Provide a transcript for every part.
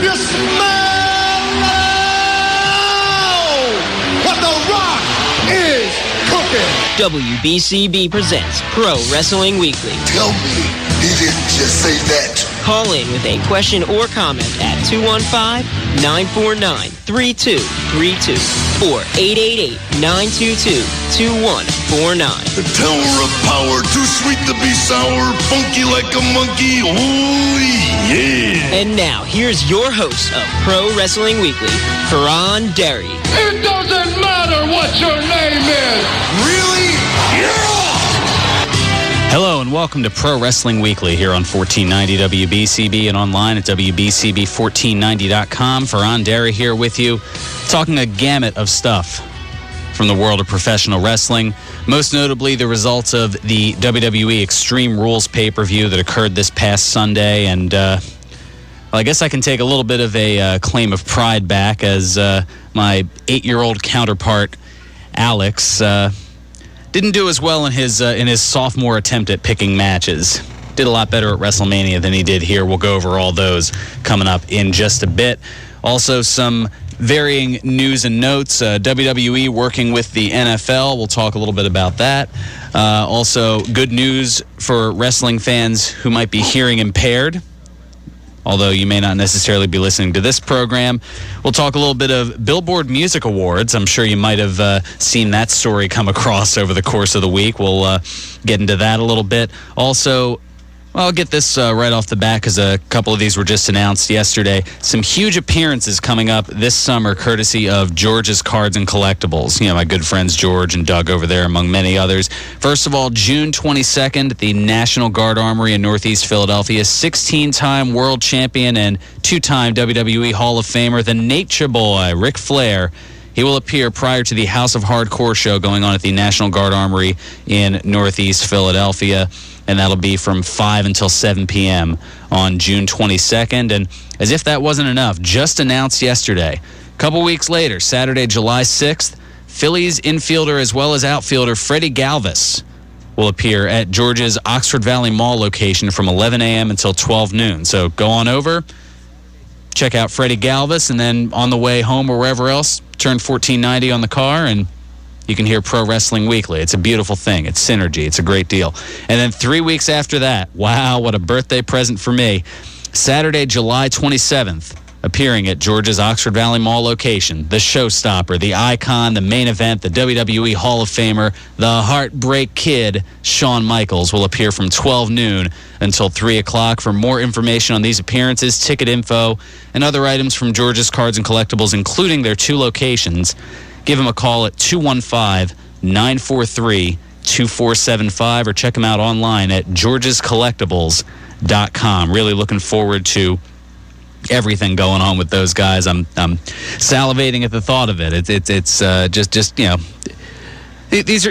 you smell what the Rock is cooking? WBCB presents Pro Wrestling Weekly. Tell me he didn't just say that. Call in with a question or comment at 215-949-3232 or 888-922-2149. The tower of power, too sweet to be sour, funky like a monkey, ooh yeah. And now, here's your host of Pro Wrestling Weekly, Fearon. It doesn't matter what your name is. Really? Yeah! Hello and welcome to Pro Wrestling Weekly here on 1490 WBCB and online at WBCB1490.com. Fearon here with you, talking a gamut of stuff from the world of professional wrestling, most notably the results of the WWE Extreme Rules pay-per-view that occurred this past Sunday. And well, I guess I can take a little bit of a claim of pride back as my 8-year-old counterpart, Alex, didn't do as well in his sophomore attempt at picking matches. Did a lot better at WrestleMania than he did here. We'll go over all those coming up in just a bit. Also, some varying news and notes. WWE working with the NFL. We'll talk a little bit about that. Also, good news for wrestling fans who might be hearing impaired, although you may not necessarily be listening to this program. We'll talk a little bit of Billboard Music Awards. I'm sure you might have seen that story come across over the course of the week. We'll get into that a little bit. Also, I'll get this right off the bat because a couple of these were just announced yesterday. Some huge appearances coming up this summer courtesy of George's Cards and Collectibles. You know, my good friends George and Doug over there, among many others. First of all, June 22nd at the National Guard Armory in Northeast Philadelphia. 16-time world champion and 2-time WWE Hall of Famer, the Nature Boy, Ric Flair. He will appear prior to the House of Hardcore show going on at the National Guard Armory in Northeast Philadelphia. And that'll be from 5 until 7 p.m. on June 22nd. And as if that wasn't enough, just announced yesterday, a couple weeks later, Saturday, July 6th, Phillies infielder as well as outfielder Freddie Galvis will appear at George's Oxford Valley Mall location from 11 a.m. until 12 noon. So go on over, check out Freddie Galvis, and then on the way home or wherever else, turn 1490 on the car, and you can hear Pro Wrestling Weekly. It's a beautiful thing. It's synergy. It's a great deal. And then 3 weeks after that, wow, what a birthday present for me. Saturday, July 27th, appearing at George's Oxford Valley Mall location, the showstopper, the icon, the main event, the WWE Hall of Famer, the Heartbreak Kid, Shawn Michaels, will appear from 12 noon until 3 o'clock. For more information on these appearances, ticket info, and other items from George's Cards and Collectibles, including their 2 locations, give them a call at 215-943-2475 or check them out online at georgescollectibles.com. Really looking forward to everything going on with those guys. I'm salivating at the thought of it. It's just you know, these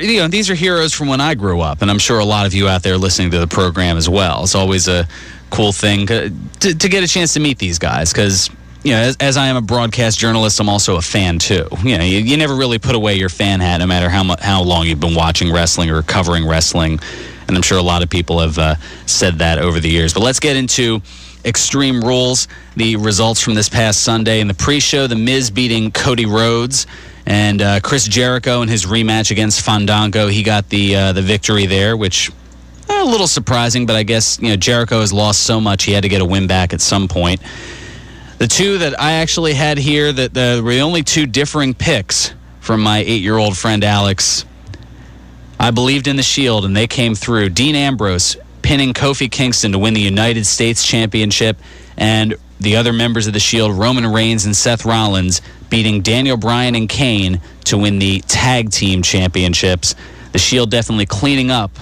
are heroes from when I grew up, and I'm sure a lot of you out there listening to the program as well. It's always a cool thing to get a chance to meet these guys because, you know, as I am a broadcast journalist, I'm also a fan too. You know, you never really put away your fan hat, no matter how long you've been watching wrestling or covering wrestling. And I'm sure a lot of people have said that over the years. But let's get into Extreme Rules, the results from this past Sunday. In the pre-show, The Miz beating Cody Rhodes, and Chris Jericho in his rematch against Fandango. He got the victory there, which a little surprising, but I guess, you know, Jericho has lost so much he had to get a win back at some point. The two that I actually had here that were the only 2 differing picks from my 8-year-old friend Alex. I believed in the Shield, and they came through. Dean Ambrose pinning Kofi Kingston to win the United States Championship, and the other members of the Shield, Roman Reigns and Seth Rollins, beating Daniel Bryan and Kane to win the Tag Team Championships. The Shield definitely cleaning up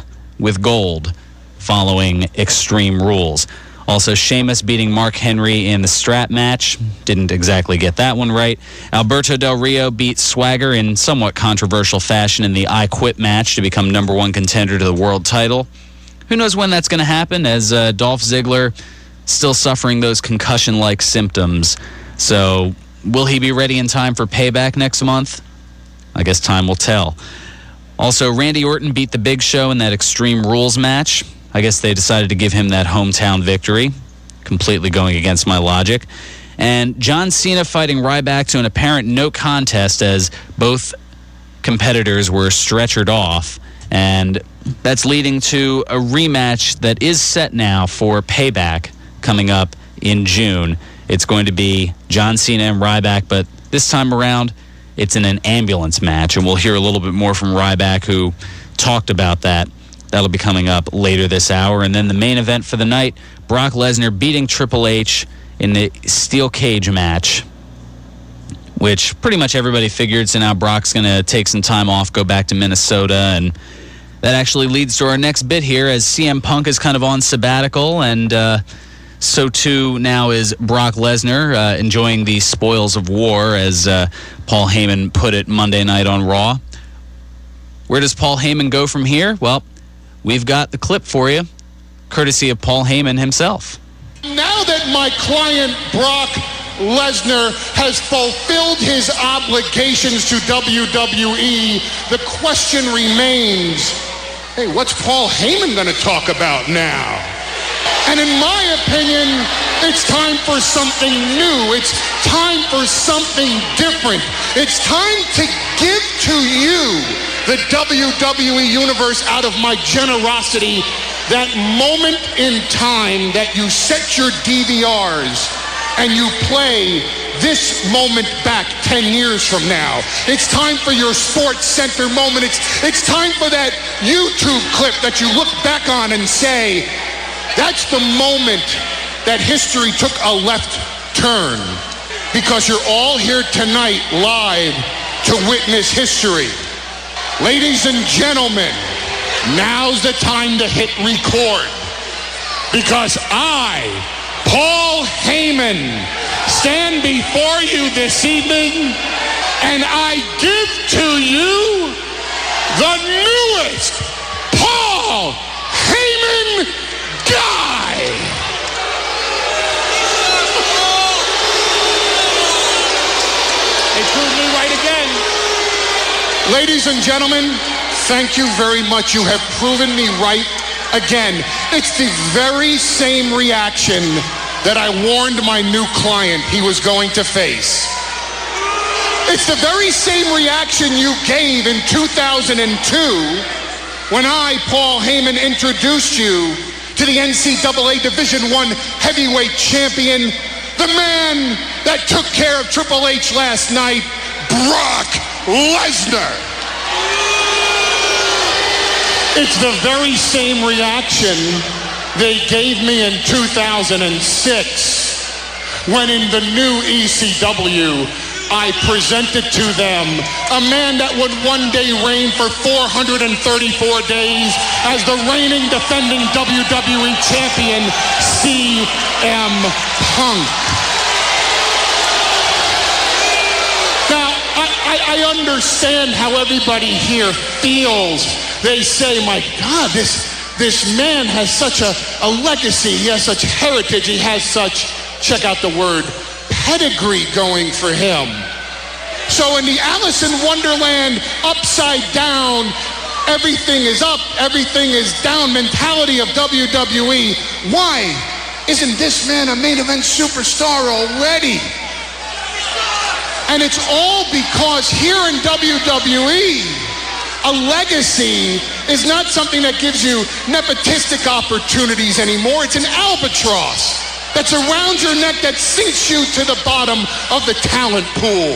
with gold following Extreme Rules. Also, Sheamus beating Mark Henry in the strap match. Didn't exactly get that one right. Alberto Del Rio beat Swagger in somewhat controversial fashion in the I Quit match to become #1 contender to the world title. Who knows when that's going to happen, as Dolph Ziggler still suffering those concussion-like symptoms. So will he be ready in time for Payback next month? I guess time will tell. Also, Randy Orton beat the Big Show in that Extreme Rules match. I guess they decided to give him that hometown victory, completely going against my logic. And John Cena fighting Ryback to an apparent no contest as both competitors were stretchered off. And that's leading to a rematch that is set now for Payback coming up in June. It's going to be John Cena and Ryback, but this time around, it's in an ambulance match. And we'll hear a little bit more from Ryback, who talked about that. That'll be coming up later this hour. And then the main event for the night, Brock Lesnar beating Triple H in the steel cage match, which pretty much everybody figured. So now Brock's going to take some time off, go back to Minnesota, and that actually leads to our next bit here, as CM Punk is kind of on sabbatical, and so too now is Brock Lesnar, enjoying the spoils of war, as Paul Heyman put it Monday night on Raw. Where does Paul Heyman go from here? Well, we've got the clip for you, courtesy of Paul Heyman himself. Now that my client Brock Lesnar has fulfilled his obligations to WWE, the question remains, hey, what's Paul Heyman going to talk about now? And in my opinion, it's time for something new. It's time for something different. It's time to give to you, the WWE Universe, out of my generosity, that moment in time that you set your DVRs and you play this moment back 10 years from now. It's time for your Sports Center moment. It's time for that YouTube clip that you look back on and say, that's the moment that history took a left turn, because you're all here tonight live to witness history. Ladies and gentlemen, now's the time to hit record, because I, Paul Heyman, stand before you this evening and I give to you the newest Paul Heyman Guy. They proved me right again. Ladies and gentlemen, thank you very much. You have proven me right again. It's the very same reaction that I warned my new client he was going to face. It's the very same reaction you gave in 2002 when I, Paul Heyman, introduced you to the NCAA Division I heavyweight champion, the man that took care of Triple H last night, Brock Lesnar. It's the very same reaction they gave me in 2006 when in the new ECW I presented to them a man that would one day reign for 434 days as the reigning defending WWE champion, CM Punk. Now, I understand how everybody here feels. They say, my God, this man has such a legacy. He has such heritage. He has such, check out the word, pedigree going for him. So in the Alice in Wonderland, upside down, everything is up, everything is down mentality of WWE, why isn't this man a main event superstar already? And it's all because here in WWE, a legacy is not something that gives you nepotistic opportunities anymore. It's an albatross that's around your neck that sinks you to the bottom of the talent pool.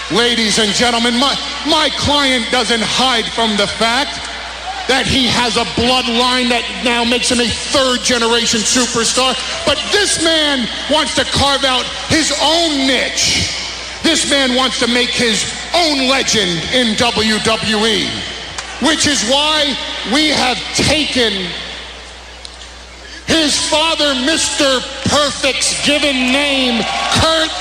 Ladies and gentlemen, my client doesn't hide from the fact that he has a bloodline that now makes him a third-generation superstar. But this man wants to carve out his own niche. This man wants to make his own legend in WWE, which is why we have taken his father, Mr. Perfect's given name, Kurt,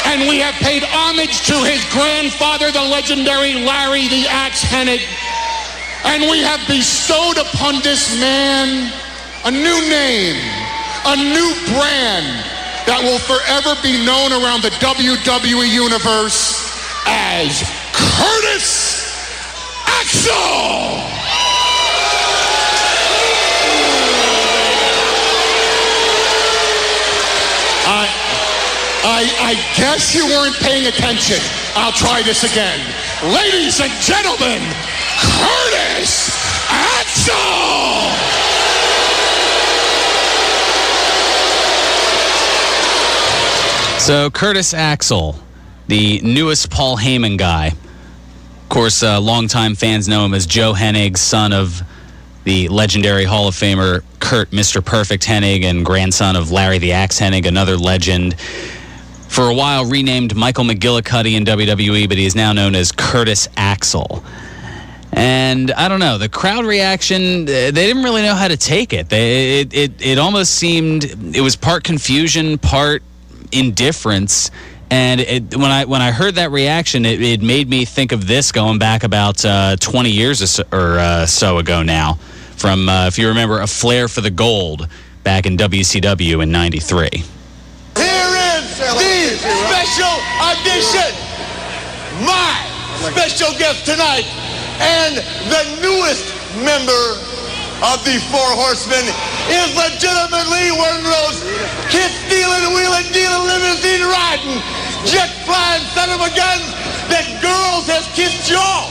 and we have paid homage to his grandfather, the legendary Larry the Axe Hennig, and we have bestowed upon this man a new name, a new brand that will forever be known around the WWE Universe as Curtis Axel. I guess you weren't paying attention. I'll try this again. Ladies and gentlemen, Curtis Axel! So Curtis Axel, the newest Paul Heyman guy. Of course, longtime fans know him as Joe Hennig, son of the legendary Hall of Famer Kurt Mr. Perfect Hennig and grandson of Larry the Axe Hennig, another legend. For a while renamed Michael McGillicutty in WWE, but he is now known as Curtis Axel. And I don't know, the crowd reaction, they didn't really know how to take it. It almost seemed it was part confusion, part indifference. And when I heard that reaction, it made me think of this going back about 20 years or so ago now, from, if you remember, A Flair for the Gold back in WCW in '93. Here is the special edition, my special guest tonight, and the newest member of the Four Horsemen is legitimately one of those kid-stealing, wheeling-dealing, limousine-riding, jet-flying son of a gun that girls has kissed you all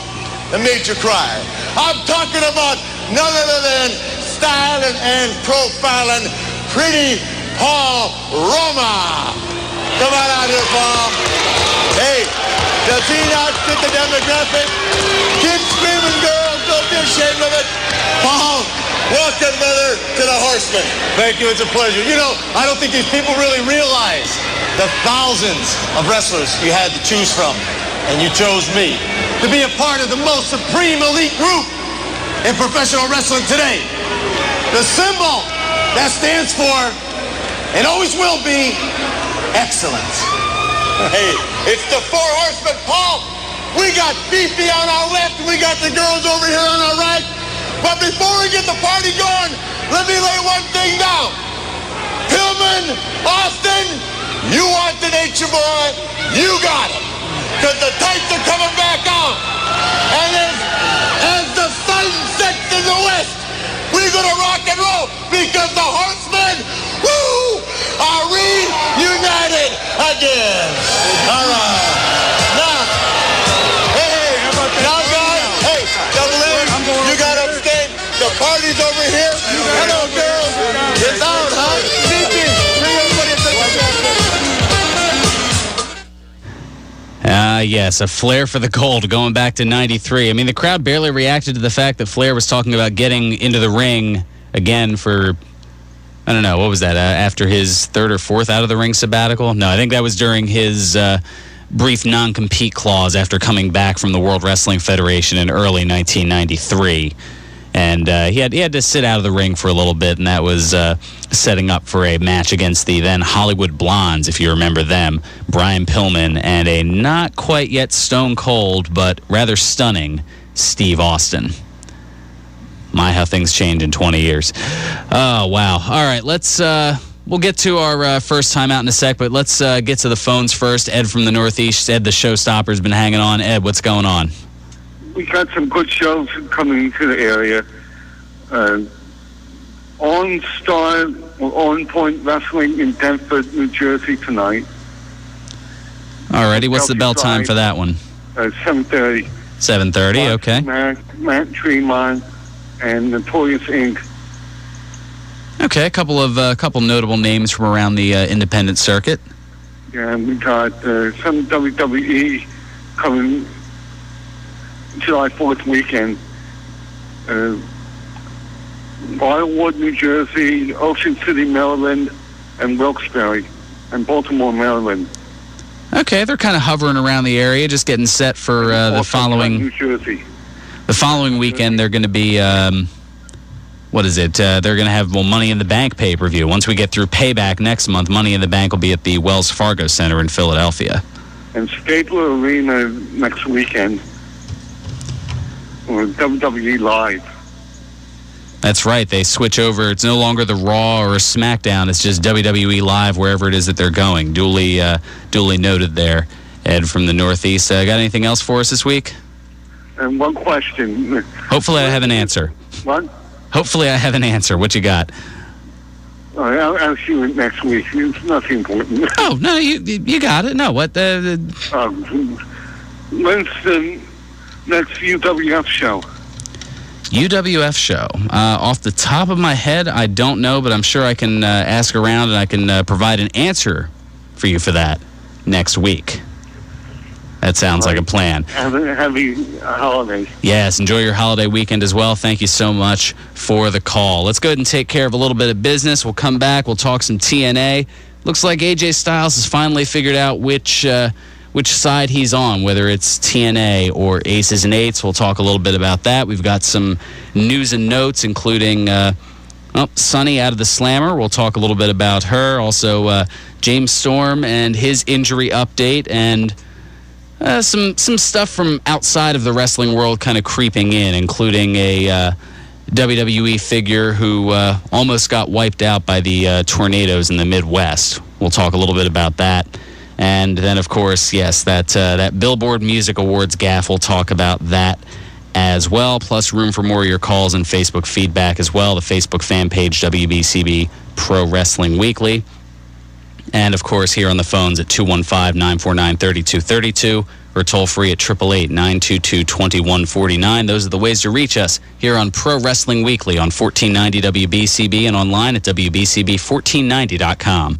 and made you cry. I'm talking about none other than styling and profiling pretty Paul Roma. Come on out here, Paul. Hey, does he not fit the demographic? Kids screaming, girls, don't be ashamed of it. Paul, welcome, brother, to the Horsemen. Thank you, it's a pleasure. You know, I don't think these people really realize the thousands of wrestlers you had to choose from, and you chose me to be a part of the most supreme elite group in professional wrestling today. The symbol that stands for, and always will be, excellence. Hey, it's the Four Horsemen, Paul. We got Fifi on our left, and we got the girls over here on our right. But before we get the party going, let me lay one thing down. Pillman, Austin, you want the Nature Boy, you got him. Because the tights are coming back on. And as the sun sets in the west, we're going to rock and roll because the Horsemen, woo, are reunited again. All right. Now, guys, hey, Double M, you got upstate. The party's over here. Hello, girls. It's out, huh? CP, bring everybody to Yes, A Flair for the Gold going back to '93. I mean, the crowd barely reacted to the fact that Flair was talking about getting into the ring again for, I don't know, what was that, after his third or fourth out of the ring sabbatical? No, I think that was during his brief non-compete clause after coming back from the World Wrestling Federation in early 1993. And he had to sit out of the ring for a little bit, and that was setting up for a match against the then Hollywood Blondes, if you remember them, Brian Pillman, and a not quite yet stone cold, but rather stunning Steve Austin. My, how things change in 20 years. Oh, wow. All right, let's... We'll get to our first time out in a sec, but let's get to the phones first. Ed from the Northeast. Ed, the showstopper's been hanging on. Ed, what's going on? We got some good shows coming to the area. On Point Wrestling in Denford, New Jersey tonight. Alrighty, what's the bell time for that one? 7:30. 7:30, okay. Matt Tremont and Notorious Inc. Okay, a couple notable names from around the independent circuit. Yeah, we got some WWE coming July 4th weekend. Wildwood, New Jersey, Ocean City, Maryland, and Wilkes-Barre, and Baltimore, Maryland. Okay, they're kind of hovering around the area, just getting set for the following. New Jersey. The following weekend, they're going to be. What is it? They're going to have Money in the Bank pay-per-view. Once we get through Payback next month, Money in the Bank will be at the Wells Fargo Center in Philadelphia. And Stapler Arena next weekend. Or WWE Live. That's right. They switch over. It's no longer the Raw or SmackDown. It's just WWE Live wherever it is that they're going. Duly noted there. Ed from the Northeast. Got anything else for us this week? And one question. Hopefully I have an answer. What? Hopefully I have an answer. What you got? All right, I'll see you next week. It's nothing important. Oh, no, you got it. No, what? When's the next UWF show? UWF show. Off the top of my head, I don't know, but I'm sure I can ask around and I can provide an answer for you for that next week. That sounds like a plan. Have a happy holiday. Yes, enjoy your holiday weekend as well. Thank you so much for the call. Let's go ahead and take care of a little bit of business. We'll come back. We'll talk some TNA. Looks like AJ Styles has finally figured out which side he's on, whether it's TNA or Aces and Eights. We'll talk a little bit about that. We've got some news and notes, including Sunny out of the Slammer. We'll talk a little bit about her. Also, James Storm and his injury update, and some stuff from outside of the wrestling world kind of creeping in, including a WWE figure who almost got wiped out by the tornadoes in the Midwest. We'll talk a little bit about that. And then, of course, yes, that Billboard Music Awards gaffe, we'll talk about that as well, plus room for more of your calls and Facebook feedback as well, the Facebook fan page, WBCB Pro Wrestling Weekly. And, of course, here on the phones at 215-949-3232 or toll-free at 888-922-2149. Those are the ways to reach us here on Pro Wrestling Weekly on 1490 WBCB and online at WBCB1490.com.